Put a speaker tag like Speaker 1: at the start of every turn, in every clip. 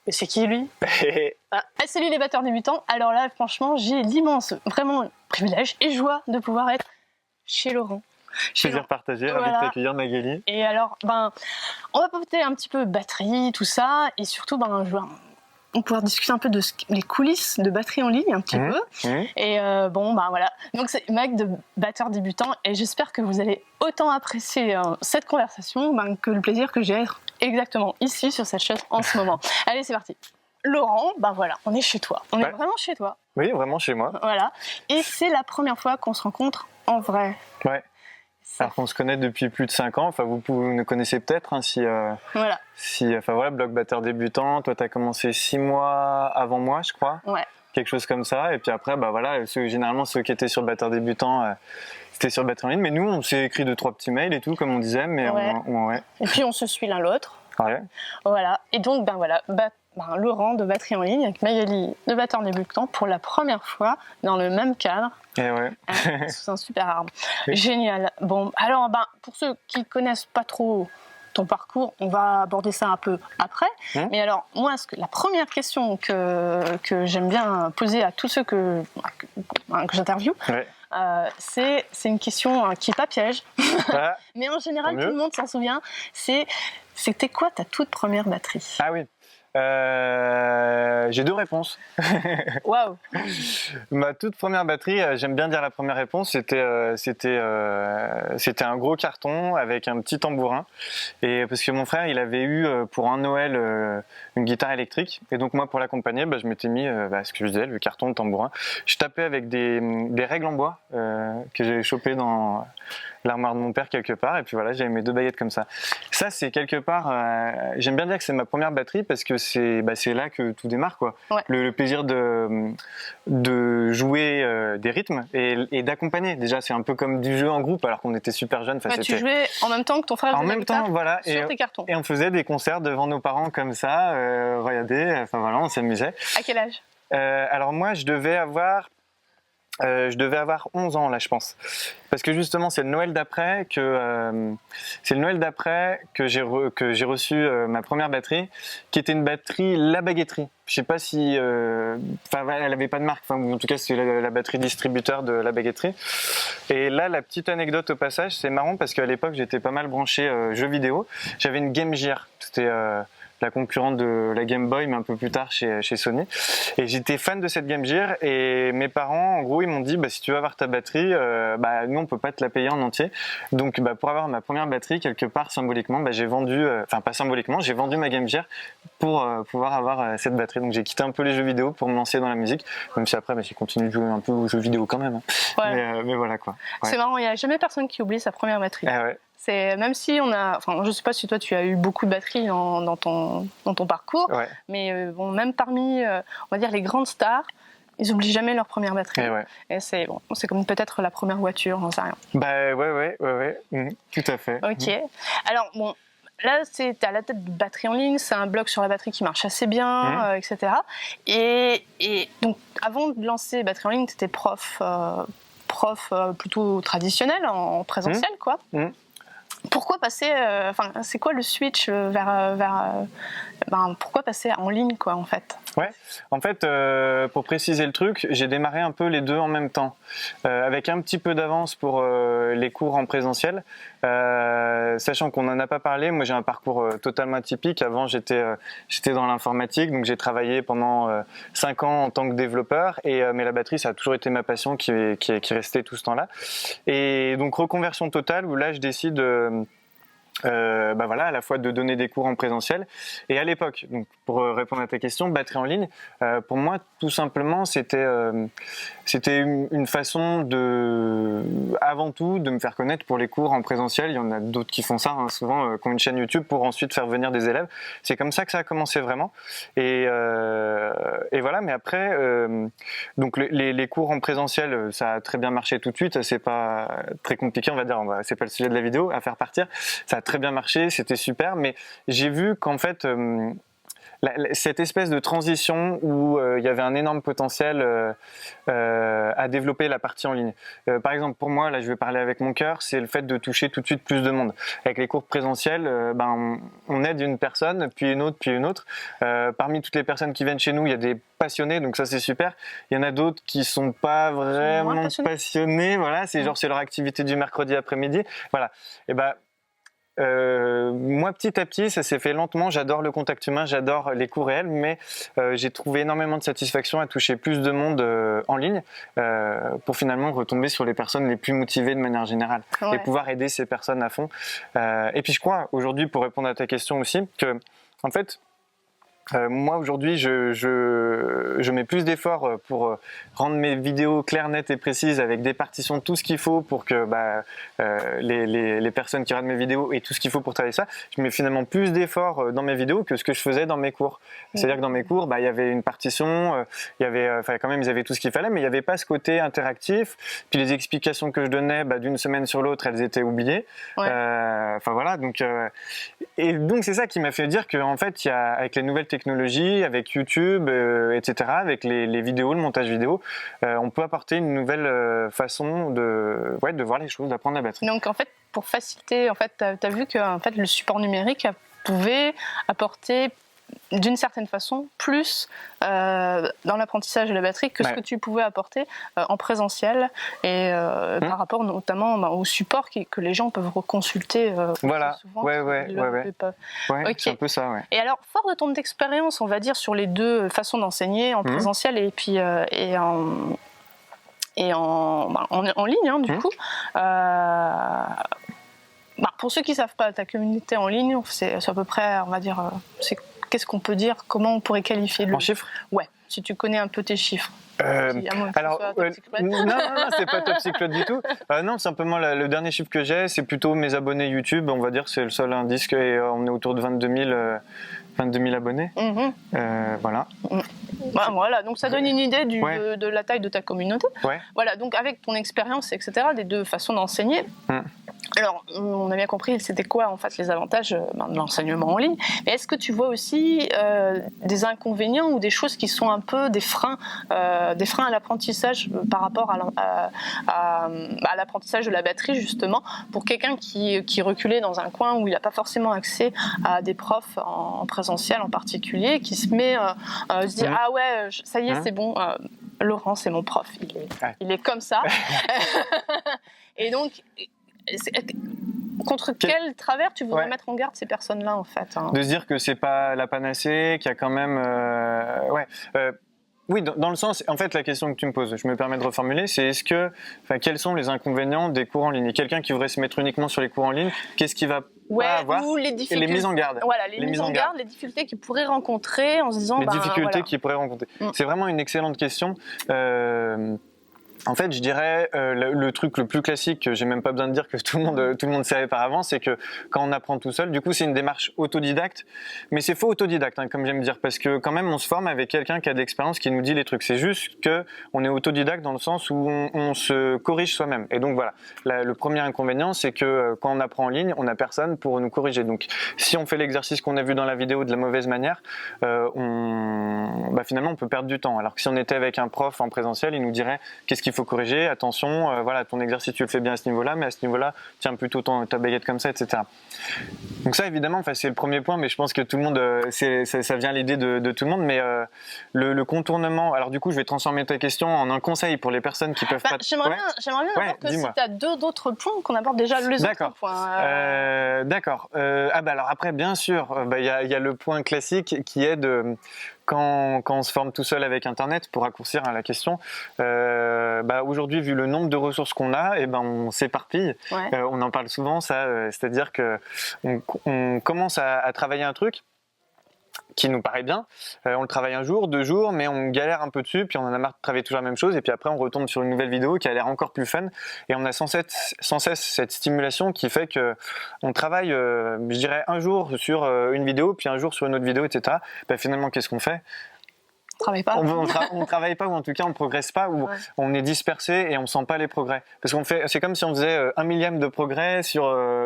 Speaker 1: Mais c'est qui lui? Salut les batteurs débutants. Alors là, franchement, j'ai l'immense, vraiment privilège et joie de pouvoir être chez Laurent.
Speaker 2: Plaisir partagé, ravi de t'accueillir Magali.
Speaker 1: Et alors, on va papoter un petit peu batterie, tout ça, et surtout, on va pouvoir discuter un peu de les coulisses de batterie en ligne, un petit peu. Et voilà. Donc c'est Mag de batteur débutant, et j'espère que vous allez autant apprécier cette conversation que le plaisir que j'ai d'être exactement ici sur cette chaise en ce moment. Allez, c'est parti. Laurent, on est chez toi. On est vraiment chez toi.
Speaker 2: Oui, vraiment chez moi.
Speaker 1: Voilà. Et c'est la première fois qu'on se rencontre en vrai.
Speaker 2: Ouais. Alors qu'on se connaît depuis plus de 5 ans, vous nous connaissez peut-être, Blog Batteur Débutant, toi tu as commencé 6 mois avant moi je crois, quelque chose comme ça, et puis après généralement ceux qui étaient sur Batteur Débutant, c'était sur Batterie en ligne, mais nous on s'est écrit 2-3 petits mails et tout comme on disait, mais
Speaker 1: Et puis on se suit l'un l'autre.
Speaker 2: Ouais.
Speaker 1: Voilà, et donc Laurent de Batterie en ligne avec Magali de Batteur Débutant pour la première fois dans le même cadre.
Speaker 2: Et ouais.
Speaker 1: Sous un super arbre. Oui. Génial. Bon, alors pour ceux qui connaissent pas trop ton parcours, on va aborder ça un peu après. Mais alors, moi, la première question que j'aime bien poser à tous ceux que j'interviewe, c'est une question qui n'est pas piège. Mais en général, tout le monde s'en souvient. C'était quoi ta toute première batterie?
Speaker 2: Ah oui. J'ai 2 réponses.
Speaker 1: Waouh.
Speaker 2: Ma toute première batterie, j'aime bien dire la première réponse, c'était un gros carton avec un petit tambourin. Et parce que mon frère, il avait eu pour un Noël une guitare électrique. Et donc moi, pour l'accompagner, je m'étais mis, ce que je disais, le carton, le tambourin. Je tapais avec des règles en bois que j'avais chopées dans l'armoire de mon père quelque part, et puis voilà, j'avais mes 2 baguettes comme ça. Ça, c'est quelque part, j'aime bien dire que c'est ma première batterie parce que c'est là que tout démarre, quoi. Ouais. Le plaisir de jouer des rythmes et d'accompagner. Déjà, c'est un peu comme du jeu en groupe alors qu'on était super jeunes.
Speaker 1: Tu jouais en même temps que ton frère
Speaker 2: en même temps, voilà,
Speaker 1: sur tes cartons.
Speaker 2: Et on faisait des concerts devant nos parents comme ça, regardez, on s'amusait.
Speaker 1: À quel âge?
Speaker 2: Alors moi, je devais avoir 11 ans là, je pense, parce que justement c'est le Noël d'après que j'ai reçu ma première batterie, qui était une batterie La Baguetterie. Je sais pas si, elle avait pas de marque, en tout cas c'est la batterie distributeur de La Baguetterie. Et là, la petite anecdote au passage, c'est marrant parce qu'à l'époque j'étais pas mal branché jeux vidéo. J'avais une Game Gear, c'était la concurrente de la Game Boy, mais un peu plus tard chez Sony. Et j'étais fan de cette Game Gear, et mes parents, en gros, ils m'ont dit, si tu veux avoir ta batterie, nous, on peut pas te la payer en entier. Donc, pour avoir ma première batterie, quelque part, symboliquement, j'ai vendu, pas symboliquement, j'ai vendu ma Game Gear pour pouvoir avoir cette batterie. Donc, j'ai quitté un peu les jeux vidéo pour me lancer dans la musique, même si après, j'ai continué de jouer un peu aux jeux vidéo quand même. Ouais. Mais voilà, quoi. Ouais.
Speaker 1: C'est marrant, il n'y a jamais personne qui oublie sa première batterie.
Speaker 2: Ah ouais.
Speaker 1: Même si je sais pas si toi tu as eu beaucoup de batteries dans ton parcours, mais même parmi, on va dire, les grandes stars, ils oublient jamais leur première batterie. Et c'est comme peut-être la première voiture, j'en sais rien.
Speaker 2: Ouais. Tout à fait.
Speaker 1: Ok. Alors là, t'es à la tête de Batterie en ligne, c'est un blog sur la batterie qui marche assez bien, etc. Et donc, avant de lancer Batterie en ligne, t'étais prof plutôt traditionnel, en présentiel, quoi. Pourquoi passer, c'est quoi le switch pourquoi passer en ligne, quoi, en fait?
Speaker 2: Ouais, en fait, pour préciser le truc, j'ai démarré un peu les 2 en même temps, avec un petit peu d'avance pour les cours en présentiel, sachant qu'on n'en a pas parlé. Moi, j'ai un parcours totalement atypique. Avant, j'étais dans l'informatique, donc j'ai travaillé pendant 5 ans en tant que développeur, mais la batterie, ça a toujours été ma passion qui est restée tout ce temps-là. Et donc, reconversion totale, où là, je décide à la fois de donner des cours en présentiel. Et à l'époque, donc pour répondre à ta question, batterie en ligne, pour moi, tout simplement, c'était une façon avant tout de me faire connaître pour les cours en présentiel. Il y en a d'autres qui font ça, souvent, qui ont une chaîne YouTube pour ensuite faire venir des élèves. C'est comme ça que ça a commencé vraiment. Et voilà, mais après, donc les cours en présentiel, ça a très bien marché tout de suite. C'est pas très compliqué, on va dire. C'est pas le sujet de la vidéo à faire partir. Ça a très bien marché, c'était super, mais j'ai vu qu'en fait, cette espèce de transition où il y avait un énorme potentiel à développer la partie en ligne. Par exemple, pour moi, là je vais parler avec mon cœur, c'est le fait de toucher tout de suite plus de monde. Avec les cours présentiels, on aide une personne, puis une autre, puis une autre. Parmi toutes les personnes qui viennent chez nous, il y a des passionnés, donc ça c'est super. Il y en a d'autres qui sont pas vraiment passionnés, voilà, c'est genre c'est leur activité du mercredi après-midi, voilà. Et moi, petit à petit, ça s'est fait lentement. J'adore le contact humain, j'adore les cours réels, mais j'ai trouvé énormément de satisfaction à toucher plus de monde en ligne pour finalement retomber sur les personnes les plus motivées de manière générale et pouvoir aider ces personnes à fond. Et puis je crois aujourd'hui, pour répondre à ta question aussi, que en fait, moi aujourd'hui je mets plus d'efforts pour rendre mes vidéos claires, nettes et précises avec des partitions, tout ce qu'il faut pour que les personnes qui regardent mes vidéos aient tout ce qu'il faut pour travailler ça. Je mets finalement plus d'efforts dans mes vidéos que ce que je faisais dans mes cours. C'est-à-dire que dans mes cours, il y avait une partition, il y avait, quand même ils avaient tout ce qu'il fallait, mais il n'y avait pas ce côté interactif. Puis les explications que je donnais, d'une semaine sur l'autre, elles étaient oubliées. Voilà, donc c'est ça qui m'a fait dire qu'en fait, avec les nouvelles technologies, avec YouTube, etc., avec les vidéos, le montage vidéo, on peut apporter une nouvelle façon de voir les choses, d'apprendre la batterie.
Speaker 1: Donc en fait, pour faciliter, tu as vu que en fait, le support numérique pouvait apporter d'une certaine façon plus dans l'apprentissage de la batterie que ce que tu pouvais apporter en présentiel et par rapport notamment au support que les gens peuvent reconsulter
Speaker 2: voilà.
Speaker 1: souvent.
Speaker 2: C'est un peu ça.
Speaker 1: Et alors, fort de ton expérience, on va dire, sur les deux façons d'enseigner, en présentiel et puis en ligne, du coup. Pour ceux qui ne savent pas, ta communauté en ligne, c'est à peu près, on va dire, qu'est-ce qu'on peut dire? Comment on pourrait qualifier
Speaker 2: en chiffres?
Speaker 1: Ouais, si tu connais un peu tes chiffres.
Speaker 2: Alors, non, c'est pas Top Secret du tout. Non, simplement le dernier chiffre que j'ai, c'est plutôt mes abonnés YouTube. On va dire que c'est le seul indice et on est autour de 22 000 abonnés. Voilà.
Speaker 1: Voilà, donc ça donne une idée de la taille de ta communauté. Voilà, donc avec ton expérience, etc., des deux façons d'enseigner. Alors, on a bien compris c'était quoi en fait les avantages de l'enseignement en ligne. Mais est-ce que tu vois aussi des inconvénients ou des choses qui sont un peu des freins à l'apprentissage par rapport à l'apprentissage de la batterie justement pour quelqu'un qui reculait dans un coin où il n'a pas forcément accès à des profs en présentiel en particulier, qui se met se dire ah ouais ça y est c'est bon, Laurent c'est mon prof, il est comme ça. Et donc contre quel travers tu voudrais mettre en garde ces personnes-là en fait, hein?
Speaker 2: De se dire que c'est pas la panacée, qu'il y a quand même oui, dans le sens, en fait, la question que tu me poses, je me permets de reformuler, c'est quels sont les inconvénients des cours en ligne? Et quelqu'un qui voudrait se mettre uniquement sur les cours en ligne, qu'est-ce qu'il va avoir?
Speaker 1: Ou les difficultés.
Speaker 2: Et les mises en garde.
Speaker 1: Voilà, les mises en garde, les difficultés qu'il pourrait rencontrer en se disant.
Speaker 2: Les difficultés qu'il pourrait rencontrer. C'est vraiment une excellente question. En fait, je dirais le truc le plus classique, que j'ai même pas besoin de dire que tout le monde savait par avant, c'est que quand on apprend tout seul, du coup, c'est une démarche autodidacte, mais c'est faux autodidacte, comme j'aime dire, parce que quand même, on se forme avec quelqu'un qui a de l'expérience, qui nous dit les trucs. C'est juste que on est autodidacte dans le sens où on se corrige soi-même. Et donc voilà, le premier inconvénient, c'est que quand on apprend en ligne, on n'a personne pour nous corriger. Donc, si on fait l'exercice qu'on a vu dans la vidéo de la mauvaise manière, finalement, on peut perdre du temps. Alors que si on était avec un prof en présentiel, il nous dirait qu'est-ce qu'il faut corriger, attention, ton exercice tu le fais bien à ce niveau-là, mais à ce niveau-là, tiens plutôt ta baguette comme ça, etc. Donc ça, évidemment, c'est le premier point, mais je pense que tout le monde, ça vient à l'idée de tout le monde, mais le contournement, alors du coup, je vais transformer ta question en un conseil pour les personnes qui peuvent pas...
Speaker 1: J'aimerais bien savoir que si tu as d'autres points, qu'on aborde déjà les autres points.
Speaker 2: D'accord. Alors après, bien sûr, y a le point classique qui est de... Quand on se forme tout seul avec Internet, pour raccourcir la question, aujourd'hui, vu le nombre de ressources qu'on a, on s'éparpille. On en parle souvent, c'est-à-dire qu'on commence à travailler un truc qui nous paraît bien, on le travaille un jour, 2 jours, mais on galère un peu dessus, puis on en a marre de travailler toujours la même chose, et puis après on retombe sur une nouvelle vidéo qui a l'air encore plus fun, et on a sans cesse cette stimulation qui fait que on travaille, je dirais, un jour sur une vidéo, puis un jour sur une autre vidéo, etc. Finalement, qu'est-ce qu'on fait ?
Speaker 1: travaille pas.
Speaker 2: On travaille pas, ou en tout cas on progresse pas, ou on est dispersé et on sent pas les progrès. Parce qu'on fait, c'est comme si on faisait 1 millième de progrès sur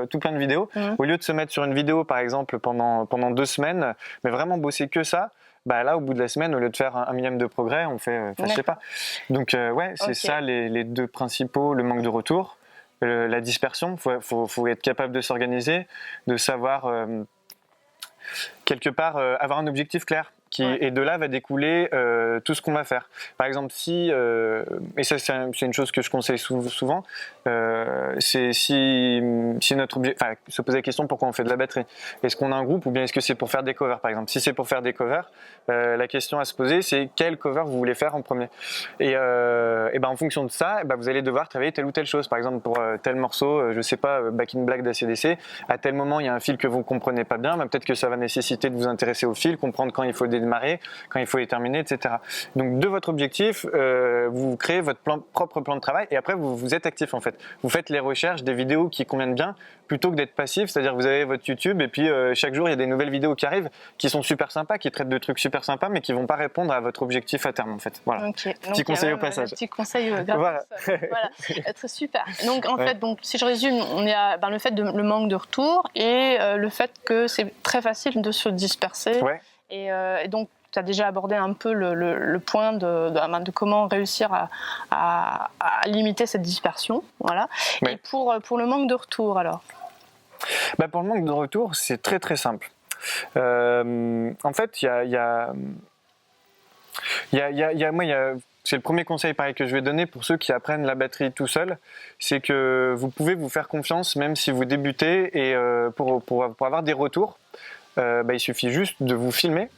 Speaker 2: tout plein de vidéos. Au lieu de se mettre sur une vidéo par exemple pendant 2 semaines, mais vraiment bosser que ça. Bah là, au bout de la semaine, au lieu de faire 1 millième de progrès, on fait, je sais pas. Donc c'est ça les deux principaux, le manque de retour, la dispersion. Faut être capable de s'organiser, de savoir quelque part avoir un objectif clair. Et de là va découler tout ce qu'on va faire. Par exemple, et ça c'est une chose que je conseille souvent, c'est si notre objectif, se poser la question pourquoi on fait de la batterie. Est-ce qu'on a un groupe ou bien est-ce que c'est pour faire des covers par exemple. Si c'est pour faire des covers, la question à se poser c'est quel cover vous voulez faire en premier. Et ben en fonction de ça, vous allez devoir travailler telle ou telle chose. Par exemple pour tel morceau, je sais pas, Back in Black d'ACDC, à tel moment il y a un fil que vous ne comprenez pas bien, peut-être que ça va nécessiter de vous intéresser au fil, comprendre quand il faut démarrer, quand il faut les terminer, etc. Donc de votre objectif, vous créez votre propre plan de travail et après vous êtes actif en fait. Vous faites les recherches des vidéos qui conviennent bien plutôt que d'être passif, c'est-à-dire que vous avez votre YouTube et puis chaque jour il y a des nouvelles vidéos qui arrivent qui sont super sympas, qui traitent de trucs super sympas mais qui vont pas répondre à votre objectif à terme en fait. Voilà.
Speaker 1: Okay.
Speaker 2: Petit conseil au passage.
Speaker 1: Petit conseil gratuit. Voilà. Très super. Donc en fait, si je résume, on est à le fait le manque de retour et le fait que c'est très facile de se disperser. Ouais. Et donc tu as déjà abordé un peu le point de comment réussir à limiter cette dispersion. Voilà. Ouais. Et pour le manque de retour alors
Speaker 2: pour le manque de retour, c'est très très simple. En fait, c'est le premier conseil pareil que je vais donner pour ceux qui apprennent la batterie tout seul, c'est que vous pouvez vous faire confiance même si vous débutez et pour avoir des retours, il suffit juste de vous filmer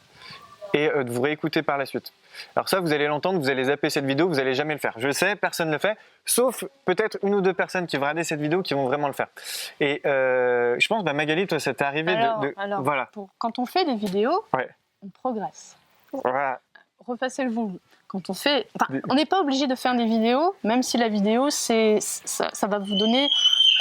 Speaker 2: et de vous réécouter par la suite. Alors ça, vous allez l'entendre, vous allez zapper cette vidéo, vous n'allez jamais le faire. Je le sais, personne ne le fait, sauf peut-être 1 ou 2 personnes qui vont regarder cette vidéo qui vont vraiment le faire. Et je pense, Magali, toi, ça t'est arrivé
Speaker 1: voilà. Quand on fait des vidéos, on progresse.
Speaker 2: Voilà.
Speaker 1: Repassez le vous. Quand on n'est pas obligé de faire des vidéos, même si la vidéo, ça va vous donner,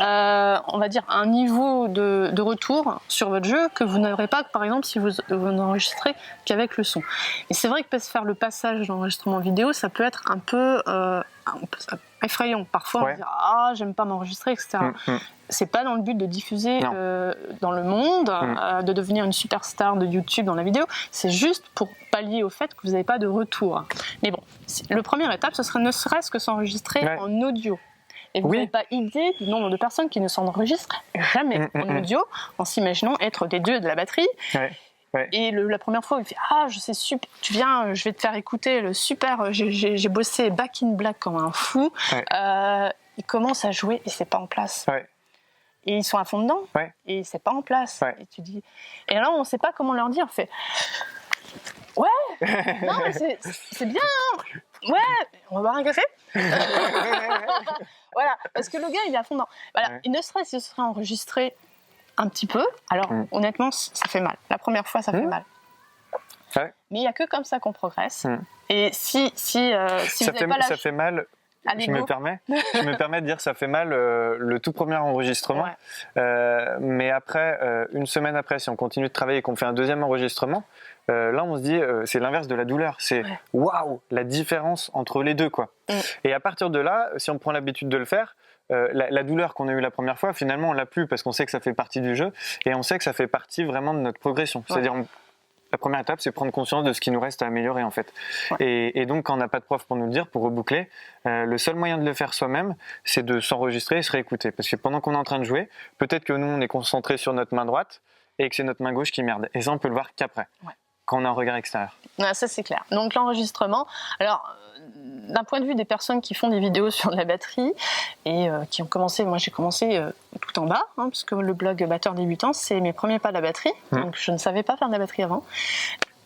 Speaker 1: on va dire, un niveau de retour sur votre jeu que vous n'aurez pas, par exemple, si vous n'enregistrez qu'avec le son. Et c'est vrai que faire le passage d'enregistrement vidéo, ça peut être un peu effrayant. Parfois, on se dit « j'aime pas m'enregistrer », etc. C'est pas dans le but de diffuser dans le monde, de devenir une superstar de YouTube dans la vidéo. C'est juste pour pallier au fait que vous n'avez pas de retour. Mais bon, la première étape, ce serait ne serait-ce que s'enregistrer en audio. Et vous n'avez pas idée du nombre de personnes qui ne s'enregistrent jamais en audio, en s'imaginant être des dieux de la batterie. Et la première fois, il fait « je sais super, tu viens, je vais te faire écouter le super, j'ai bossé Back in Black comme un fou. » Il commence à jouer et c'est pas en place. Et ils sont à fond dedans et c'est pas en place. Et tu dis, et alors on ne sait pas comment leur dire. On fait non mais c'est bien, on va boire un café. Voilà, parce que le gars il est à fond dedans. Voilà, et ne serait-ce que ce serait enregistré un petit peu. Alors honnêtement, ça fait mal. La première fois, ça fait mal. Mais il n'y a que comme ça qu'on progresse. Et si vous n'avez pas
Speaker 2: ça fait mal. Je me permets de dire que ça fait mal le tout premier enregistrement, mais après, 1 semaine après, si on continue de travailler et qu'on fait un 2e enregistrement, là on se dit c'est l'inverse de la douleur, c'est waouh, la différence entre les deux quoi. Et à partir de là, si on prend l'habitude de le faire, la douleur qu'on a eue la première fois, finalement on l'a plus parce qu'on sait que ça fait partie du jeu et on sait que ça fait partie vraiment de notre progression. C'est-à-dire la première étape, c'est prendre conscience de ce qui nous reste à améliorer en fait. Et donc, quand on n'a pas de prof pour nous le dire, pour reboucler, le seul moyen de le faire soi-même, c'est de s'enregistrer et se réécouter. Parce que pendant qu'on est en train de jouer, peut-être que nous, on est concentré sur notre main droite et que c'est notre main gauche qui merde. Et ça, on peut le voir qu'après, quand on a un regard extérieur.
Speaker 1: Ça, c'est clair. Donc, l'enregistrement, alors, d'un point de vue des personnes qui font des vidéos sur la batterie et qui ont commencé, moi j'ai commencé tout en bas, parce que le blog Batteur Débutant, c'est mes premiers pas de la batterie, donc je ne savais pas faire de la batterie avant.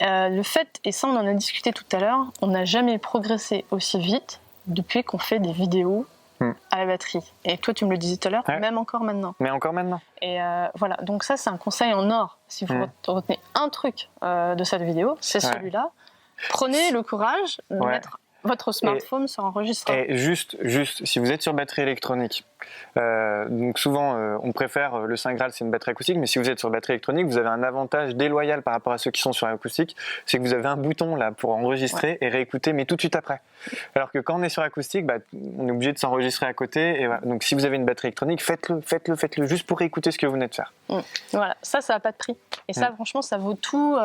Speaker 1: Le fait, et ça on en a discuté tout à l'heure, on n'a jamais progressé aussi vite depuis qu'on fait des vidéos à la batterie. Et toi tu me le disais tout à l'heure, même encore maintenant.
Speaker 2: Mais encore maintenant.
Speaker 1: Et voilà, donc ça c'est un conseil en or. Si vous retenez un truc de cette vidéo, c'est celui-là. Prenez le courage de mettre Votre smartphone sera enregistré.
Speaker 2: Et juste, si vous êtes sur batterie électronique, donc souvent on préfère le Saint Graal, c'est une batterie acoustique, mais si vous êtes sur batterie électronique, vous avez un avantage déloyal par rapport à ceux qui sont sur acoustique, c'est que vous avez un bouton là pour enregistrer et réécouter, mais tout de suite après. Alors que quand on est sur acoustique, on est obligé de s'enregistrer à côté. Et voilà. Donc si vous avez une batterie électronique, faites-le, juste pour réécouter ce que vous venez de faire.
Speaker 1: Voilà, ça n'a pas de prix. Et ça, franchement, ça vaut tout.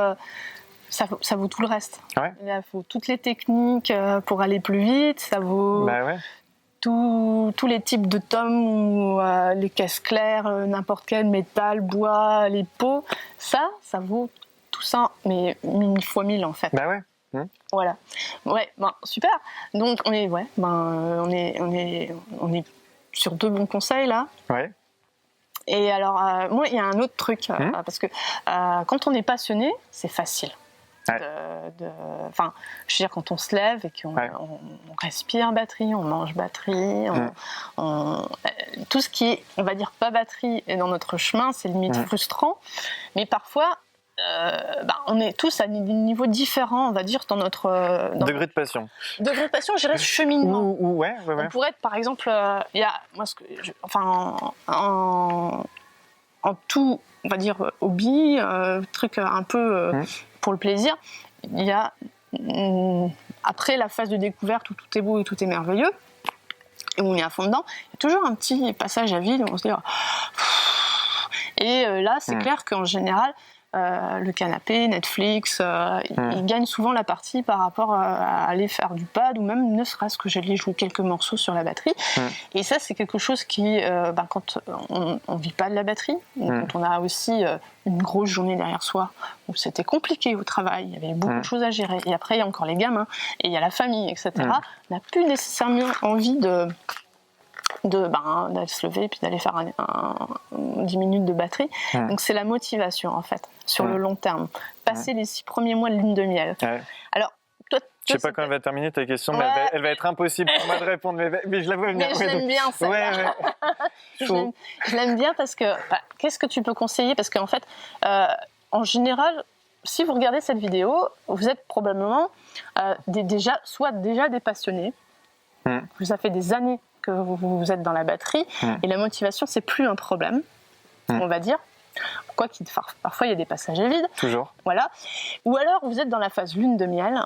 Speaker 1: Ça vaut tout le reste.
Speaker 2: Ouais.
Speaker 1: Il faut toutes les techniques pour aller plus vite. Ça vaut tous les types de tomes, ou les caisses claires, n'importe quel métal, bois, les pots. Ça vaut tout ça, mais 1000 fois 1000 en fait.
Speaker 2: Bah ouais.
Speaker 1: Voilà. Ouais, super. Donc on est sur 2 bons conseils là.
Speaker 2: Ouais.
Speaker 1: Et alors, moi, il y a un autre truc, parce que quand on est passionné, c'est facile.
Speaker 2: Ouais.
Speaker 1: Enfin, je veux dire, quand on se lève et qu'on on respire batterie, on mange batterie, tout ce qui est, on va dire, pas batterie est dans notre chemin, c'est limite frustrant. Mais parfois, on est tous à des niveaux différents, on va dire, dans notre...
Speaker 2: degré de passion.
Speaker 1: Degré de passion, je dirais cheminement.
Speaker 2: Ouais.
Speaker 1: On pourrait être, par exemple, il y a, moi, en tout, on va dire, hobby, truc un peu pour le plaisir, il y a, après la phase de découverte où tout est beau et tout est merveilleux, et où on est à fond dedans, il y a toujours un petit passage à vide où on se dit... Et là, c'est clair qu'en général, le canapé, Netflix, ils gagnent souvent la partie par rapport à aller faire du pad, ou même ne serait-ce que j'allais jouer quelques morceaux sur la batterie. Et ça, c'est quelque chose qui, quand on vit pas de la batterie, quand on a aussi une grosse journée derrière soi, où c'était compliqué au travail, il y avait beaucoup de choses à gérer, et après il y a encore les gamins, et il y a la famille, etc. On n'a plus nécessairement envie d'aller se lever et puis d'aller faire 10 minutes de batterie. Donc c'est la motivation en fait, sur le long terme. Passer les 6 premiers mois de lune de miel. Alors, toi,
Speaker 2: je sais pas quand elle va terminer ta question, mais elle va être impossible pour moi de répondre, mais je la vois venir.
Speaker 1: Mais je l'aime bien, celle-là. Je l'aime bien parce que, qu'est-ce que tu peux conseiller? Parce qu'en fait, en général, si vous regardez cette vidéo, vous êtes probablement soit déjà des passionnés. Ça fait des années que vous êtes dans la batterie, et la motivation, c'est plus un problème, on va dire. Quoi qu'il, parfois, il y a des passages à vide.
Speaker 2: Toujours.
Speaker 1: Voilà. Ou alors, vous êtes dans la phase lune de miel,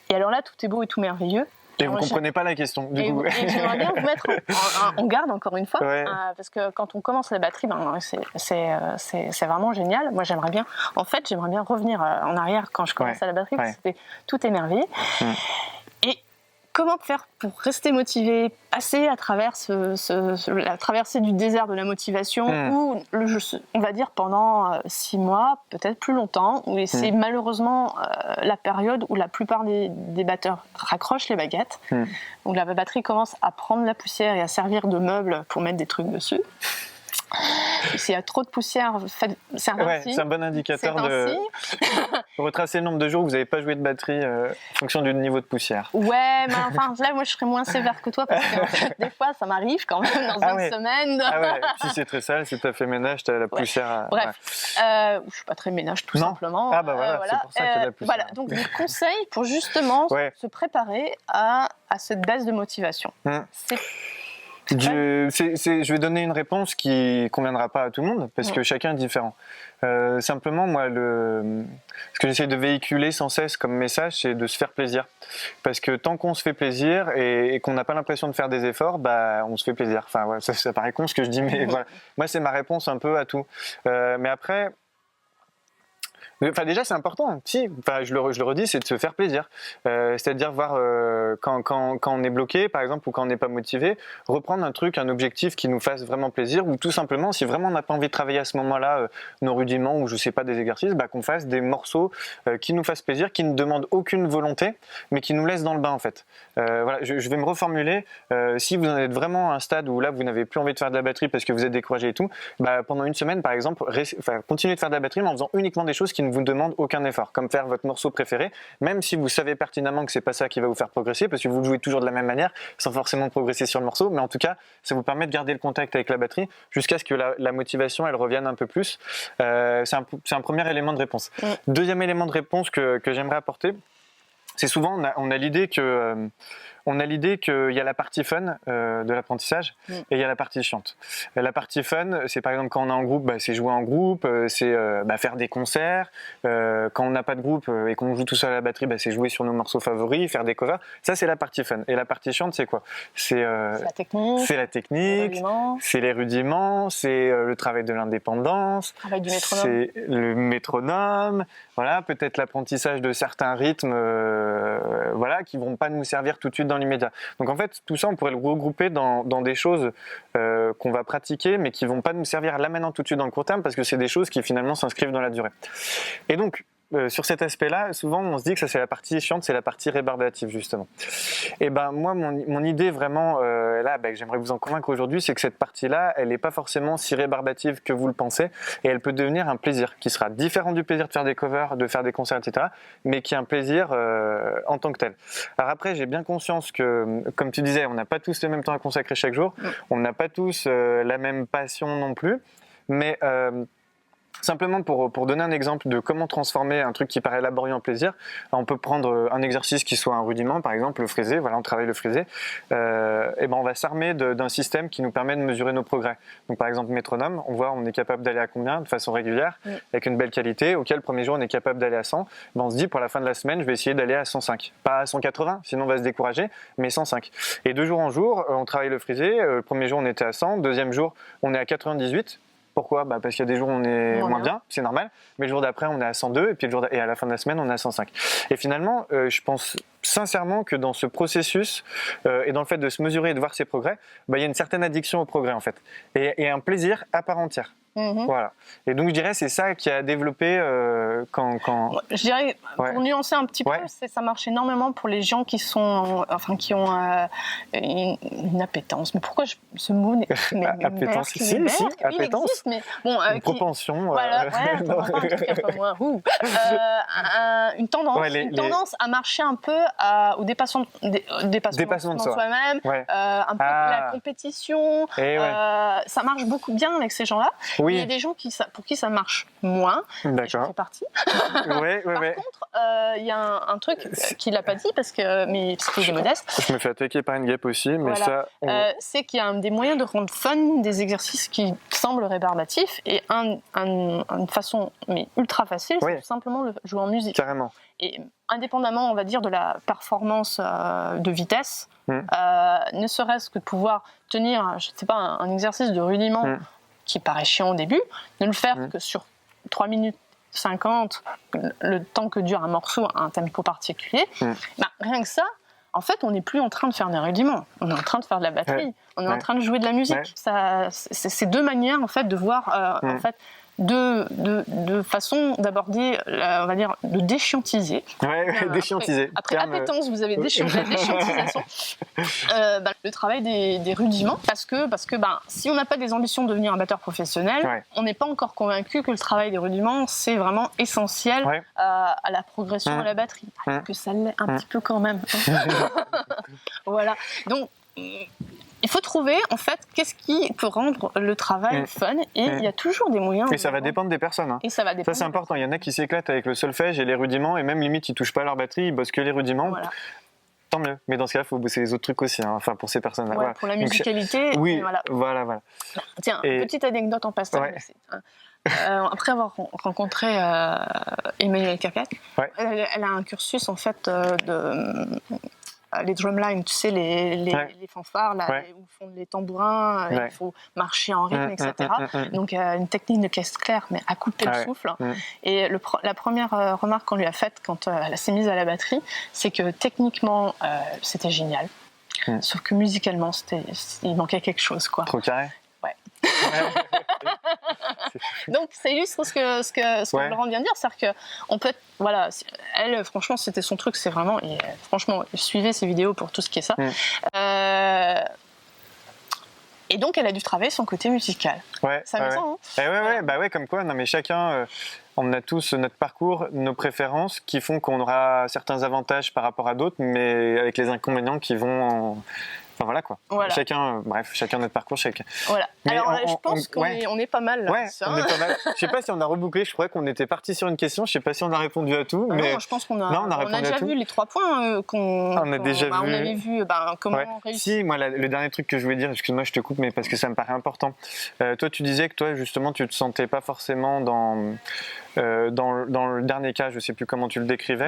Speaker 1: et alors là, tout est beau et tout merveilleux.
Speaker 2: Et vous ne comprenez pas la question, du coup.
Speaker 1: Et j'aimerais bien vous mettre en garde, encore une fois, parce que quand on commence la batterie, c'est vraiment génial. Moi, j'aimerais bien revenir en arrière quand je commence à la batterie, parce que c'était tout émerveillé. Et comment faire pour rester motivé, passer à travers la traversée du désert de la motivation, ou on va dire pendant 6 mois, peut-être plus longtemps, où c'est malheureusement la période où la plupart des batteurs raccrochent les baguettes, où la batterie commence à prendre la poussière et à servir de meuble pour mettre des trucs dessus. S'il y a trop de poussière, c'est un signe.
Speaker 2: C'est un bon indicateur de retracer le nombre de jours où vous n'avez pas joué de batterie en fonction du niveau de poussière.
Speaker 1: Ouais, mais enfin, là, moi, je serais moins sévère que toi, parce que en fait, des fois, ça m'arrive quand même dans une semaine.
Speaker 2: Si c'est très sale, si tu as fait ménage, tu as la poussière.
Speaker 1: Bref, je ne suis pas très ménage, tout simplement.
Speaker 2: Voilà. C'est pour ça qu'il y a la poussière.
Speaker 1: Voilà, donc des conseils pour justement se préparer à cette baisse de motivation.
Speaker 2: Je vais donner une réponse qui conviendra pas à tout le monde, parce que chacun est différent. Simplement, moi, ce que j'essaie de véhiculer sans cesse comme message, c'est de se faire plaisir. Parce que tant qu'on se fait plaisir et qu'on n'a pas l'impression de faire des efforts, on se fait plaisir. Enfin, ça paraît con ce que je dis, mais voilà. Moi, c'est ma réponse un peu à tout. Mais après... déjà, c'est important. Je le redis, c'est de se faire plaisir. C'est-à-dire voir quand on est bloqué, par exemple, ou quand on n'est pas motivé, reprendre un objectif qui nous fasse vraiment plaisir, ou tout simplement, si vraiment on n'a pas envie de travailler à ce moment-là, nos rudiments ou je sais pas des exercices, qu'on fasse des morceaux qui nous fassent plaisir, qui ne demandent aucune volonté, mais qui nous laissent dans le bain en fait. Je vais me reformuler. Si vous en êtes vraiment à un stade où là vous n'avez plus envie de faire de la batterie parce que vous êtes découragé et tout, pendant une semaine par exemple, continuez de faire de la batterie mais en faisant uniquement des choses qui ne vous demandent aucun effort, comme faire votre morceau préféré, même si vous savez pertinemment que c'est pas ça qui va vous faire progresser, parce que vous le jouez toujours de la même manière, sans forcément progresser sur le morceau, mais en tout cas, ça vous permet de garder le contact avec la batterie jusqu'à ce que la motivation elle revienne un peu plus. C'est un premier élément de réponse. Deuxième élément de réponse que j'aimerais apporter, c'est souvent on a l'idée que on a l'idée qu'il y a la partie fun de l'apprentissage et il y a la partie chiante. La partie fun, c'est par exemple quand on est en groupe, c'est jouer en groupe, c'est faire des concerts. Quand on n'a pas de groupe et qu'on joue tout seul à la batterie, c'est jouer sur nos morceaux favoris, faire des covers. Ça, c'est la partie fun. Et la partie chiante, c'est quoi? C'est la technique, c'est les rudiments, c'est le travail de l'indépendance, c'est le métronome, voilà, peut-être l'apprentissage de certains rythmes qui ne vont pas nous servir tout de suite dans l'immédiat. Donc en fait, tout ça, on pourrait le regrouper dans des choses qu'on va pratiquer, mais qui ne vont pas nous servir là maintenant tout de suite dans le court terme, parce que c'est des choses qui finalement s'inscrivent dans la durée. Et donc, sur cet aspect-là, souvent on se dit que ça c'est la partie chiante, c'est la partie rébarbative justement. Et moi, mon idée vraiment, que j'aimerais vous en convaincre aujourd'hui, c'est que cette partie-là, elle n'est pas forcément si rébarbative que vous le pensez, et elle peut devenir un plaisir qui sera différent du plaisir de faire des covers, de faire des concerts, etc., mais qui est un plaisir en tant que tel. Alors après, j'ai bien conscience que, comme tu disais, on n'a pas tous le même temps à consacrer chaque jour, on n'a pas tous la même passion non plus, mais simplement pour donner un exemple de comment transformer un truc qui paraît laborieux en plaisir, on peut prendre un exercice qui soit un rudiment, par exemple le frisé, voilà, on travaille le frisé, on va s'armer d'un système qui nous permet de mesurer nos progrès. Donc par exemple métronome, on voit on est capable d'aller à combien de façon régulière, avec une belle qualité, auquel le premier jour on est capable d'aller à 100, on se dit pour la fin de la semaine je vais essayer d'aller à 105, pas à 180, sinon on va se décourager, mais 105. Et de jour en jour, on travaille le frisé, le premier jour on était à 100, deuxième jour on est à 98. Pourquoi? Parce qu'il y a des jours où on est moins bien, c'est normal, mais le jour d'après on est à 102 et à la fin de la semaine on est à 105. Et finalement, je pense sincèrement que dans ce processus et dans le fait de se mesurer et de voir ses progrès, il y a une certaine addiction au progrès en fait, et un plaisir à part entière. Voilà. Et donc je dirais c'est ça qui a développé quand.
Speaker 1: Je dirais pour nuancer un petit peu, ça marche énormément pour les gens qui ont une appétence. Mais pourquoi ce mot n'est
Speaker 2: appétence? Si, appétence.
Speaker 1: Existe, mais bon,
Speaker 2: une propension.
Speaker 1: Voilà, un truc un peu moins. Une tendance à marcher un peu au dépassement de soi-même, un peu la compétition. Ça marche beaucoup bien avec ces gens-là. Il y a des gens pour qui ça marche moins.
Speaker 2: D'accord.
Speaker 1: Je fais partie. Par contre, il y a un truc qu'il n'a pas dit parce qu'il est modeste.
Speaker 2: Je me fais attaquer par une guêpe aussi, mais
Speaker 1: c'est qu'il y a des moyens de rendre fun des exercices qui semblent rébarbatifs, et une façon ultra facile, c'est tout simplement jouer en musique.
Speaker 2: Carrément.
Speaker 1: Et indépendamment, on va dire, de la performance de vitesse, ne serait-ce que de pouvoir tenir, je sais pas, un exercice de rudiment qui paraît chiant au début, ne le faire que sur 3 minutes 50, le temps que dure un morceau à un tempo particulier, rien que ça, en fait, on n'est plus en train de faire des rudiments, on est en train de faire de la batterie, on est en train de jouer de la musique. C'est deux manières en fait de voir en fait de façon d'aborder, on va dire, de déchiantiser.
Speaker 2: Déchiantiser.
Speaker 1: Après appétence, vous avez la déchiantisation. Le travail des rudiments, parce que si on n'a pas des ambitions de devenir un batteur professionnel, on n'est pas encore convaincu que le travail des rudiments, c'est vraiment essentiel à la progression de la batterie. Alors que ça l'est un petit peu quand même. Voilà. Donc, il faut trouver, en fait, qu'est-ce qui peut rendre le travail fun, et il y a toujours des moyens.
Speaker 2: Et ça va dépendre des personnes. Hein.
Speaker 1: Et ça va dépendre.
Speaker 2: Ça, c'est important. Il y en a qui s'éclatent avec le solfège et les rudiments, et même limite, ils touchent pas leur batterie, ils bossent que les rudiments. Voilà. Tant mieux. Mais dans ce cas, il faut bosser les autres trucs aussi, enfin, pour ces personnes-là.
Speaker 1: Pour la musicalité.
Speaker 2: Oui, voilà.
Speaker 1: Tiens, petite anecdote en passant. Après avoir rencontré Emmanuelle Caquette, elle a un cursus, en fait, les drumlines, tu sais, les fanfares, là, où font les tambourins, il faut marcher en rythme, etc. Donc, une technique de caisse claire, mais à couper le souffle. Et la première remarque qu'on lui a faite quand elle s'est mise à la batterie, c'est que techniquement, c'était génial. Sauf que musicalement, il manquait quelque chose, quoi.
Speaker 2: Trop carré.
Speaker 1: Donc ça illustre ce que Laurent vient de dire, c'est-à-dire qu'on peut elle, franchement, c'était son truc, c'est vraiment, et franchement, suivez ses vidéos pour tout ce qui est ça. Et donc elle a dû travailler son côté musical. Ça me semble.
Speaker 2: Comme quoi, non mais chacun, on a tous notre parcours, nos préférences qui font qu'on aura certains avantages par rapport à d'autres, mais avec les inconvénients qui vont Enfin voilà quoi.
Speaker 1: Voilà.
Speaker 2: Chacun notre parcours, chacun.
Speaker 1: Voilà.
Speaker 2: Mais
Speaker 1: alors je pense qu'on est pas mal là.
Speaker 2: Ouais, on est pas mal. Je sais pas si on a rebouclé, je crois qu'on était parti sur une question, je sais pas si on a répondu à tout. Mais...
Speaker 1: Non, je pense qu'on a,
Speaker 2: non, on a
Speaker 1: déjà vu les 3 points
Speaker 2: on avait vu
Speaker 1: comment réussir.
Speaker 2: Si, moi le dernier truc que je voulais dire, excuse-moi je te coupe, mais parce que ça me paraît important. Toi tu disais que toi justement tu te sentais pas forcément dans le dernier cas, je sais plus comment tu le décrivais.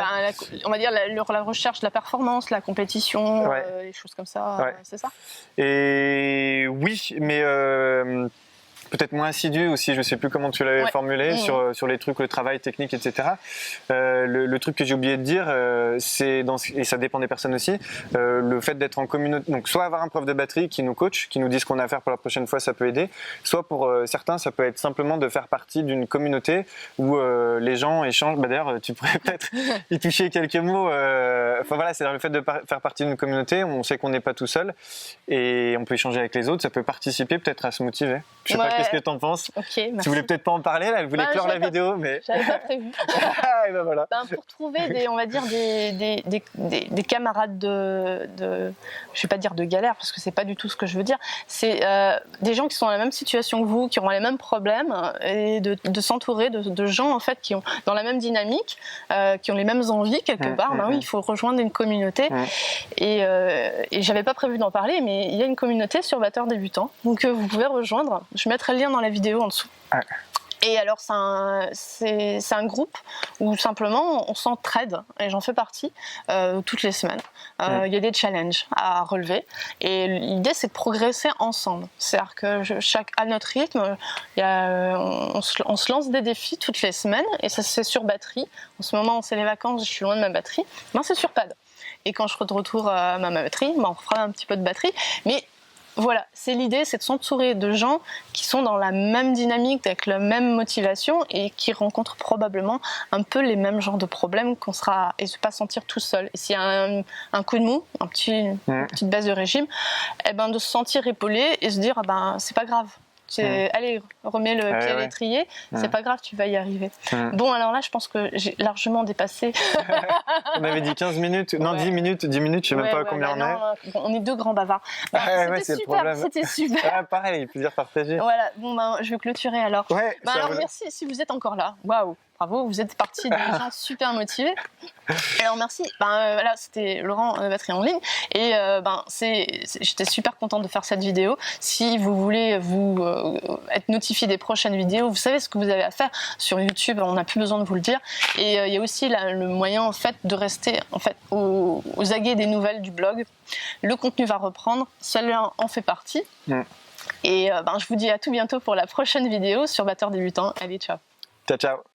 Speaker 1: On va dire la recherche de la performance, la compétition, les choses comme ça, c'est ça.
Speaker 2: Et oui, mais peut-être moins assidu aussi, je sais plus comment tu l'avais formulé, sur les trucs, le travail technique, etc. Le truc que j'ai oublié de dire, et ça dépend des personnes aussi, le fait d'être en communauté, donc soit avoir un prof de batterie qui nous coach, qui nous dit ce qu'on a à faire pour la prochaine fois, ça peut aider, soit pour certains, ça peut être simplement de faire partie d'une communauté où les gens échangent, d'ailleurs tu pourrais peut-être y toucher quelques mots, enfin voilà, c'est le fait de faire partie d'une communauté, on sait qu'on n'est pas tout seul, et on peut échanger avec les autres, ça peut participer peut-être à se motiver. Je sais pas, qu'est-ce que t'en penses?
Speaker 1: Ok, merci.
Speaker 2: Tu voulais peut-être pas en parler, là, elle voulait clore la vidéo, mais...
Speaker 1: J'avais pas prévu.
Speaker 2: Et ben voilà.
Speaker 1: Pour trouver des camarades de... Je vais pas dire de galère, parce que c'est pas du tout ce que je veux dire. C'est des gens qui sont dans la même situation que vous, qui auront les mêmes problèmes, et de s'entourer de gens, en fait, qui ont dans la même dynamique, qui ont les mêmes envies, quelque part. Oui, il faut rejoindre une communauté. Et j'avais pas prévu d'en parler, mais il y a une communauté sur Batteur Débutant, donc vous pouvez rejoindre. Je mettrai le lien dans la vidéo en dessous. Et alors c'est un groupe où simplement on s'entraide, et j'en fais partie, toutes les semaines. Il y a des challenges à relever, et l'idée c'est de progresser ensemble. C'est-à-dire que à notre rythme, on se lance des défis toutes les semaines, et ça c'est sur batterie. En ce moment c'est les vacances, je suis loin de ma batterie, c'est sur pad. Et quand je retourne à ma batterie, on fera un petit peu de batterie, mais voilà, c'est l'idée, c'est de s'entourer de gens qui sont dans la même dynamique, avec la même motivation, et qui rencontrent probablement un peu les mêmes genres de problèmes et se pas sentir tout seul. Et s'il y a un coup de mou, une petite baisse de régime, de se sentir épaulé et se dire c'est pas grave. Allez, remets le pied à l'étrier, c'est pas grave, tu vas y arriver. Bon, alors là, je pense que j'ai largement dépassé.
Speaker 2: On avait dit 15 minutes, non 10 minutes, je sais même pas combien on est.
Speaker 1: On est 2 grands bavards. C'était super.
Speaker 2: Pareil, plaisir partagé.
Speaker 1: Voilà, je vais clôturer alors. Alors merci si vous êtes encore là. Waouh, bravo, vous êtes partis des gens super motivés. Alors merci. Voilà, c'était Laurent de Batterie en ligne, et j'étais super contente de faire cette vidéo. Si vous voulez être notifié des prochaines vidéos, vous savez ce que vous avez à faire sur YouTube. On n'a plus besoin de vous le dire. Et il y a aussi le moyen en fait de rester aux aguets des nouvelles du blog. Le contenu va reprendre. Celle-là en fait partie. Et je vous dis à tout bientôt pour la prochaine vidéo sur Batteur Débutant. Allez, ciao.
Speaker 2: Ciao, ciao.